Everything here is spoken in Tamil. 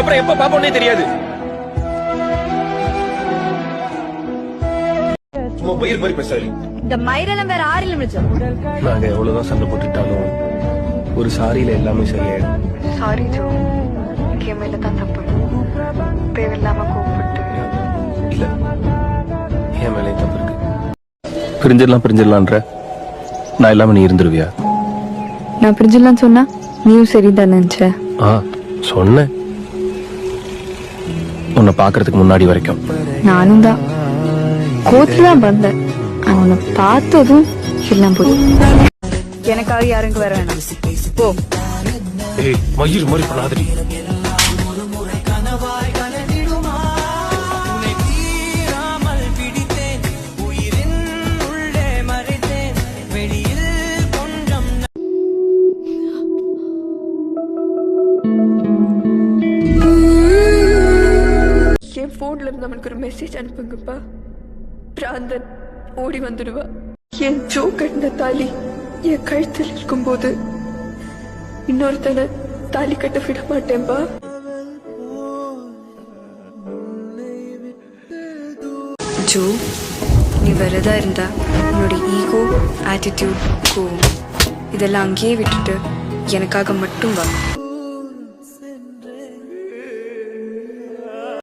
இதுக்கப்புறம் எப்ப பாப்போன்னே தெரியாது. சும்மா பயிர் மாதிரி பேசாரு. இந்த மயிரெல்லாம் வேற ஆறில் முடிச்சோம். நாங்க எவ்வளவுதான் சண்டை போட்டுட்டாலும் ஒரு சாரியில எல்லாமே சரியாயிடும். சாரி ஜோ, என் மேல தான் தப்பு. தேவையில்லாம கூப்பிட்டு. இல்ல, என் மேலே தப்பு இருக்கு. பிரிஞ்சிடலான்ற நான் இல்லாம நீ இருந்துருவியா? நான் பிரிஞ்சிடலாம் சொன்னா நீயும் சரிதான் நினைச்ச. சொன்ன உன்னை பாக்குறதுக்கு முன்னாடி வரைக்கும் நானும் தான் கோத்துல தான் வந்தேன். ஆனா உன்னை பார்த்ததும் எல்லாம் போய் எனக்காக யாருங்க வர வேணாம் போ. ஏய் மயிர் மாதிரி பண்ணாதடி. என் போன்ல இருந்து அவனுக்கு ஒரு மெசேஜ் அனுப்புங்கப்பா. பிராந்தன் ஓடி வந்துடுவா. என் ஜோ கட்டின தாலி என் கழுத்தில் இருக்கும்போது இன்னொருத்தனை தாலி கட்ட விட மாட்டேன்பா. ஜோ, நீ வரதா இருந்தா உன்னோட ஈகோ, ஆட்டிடியூட், கோவம் இதெல்லாம் அங்கேயே விட்டுட்டு எனக்காக மட்டும் வா.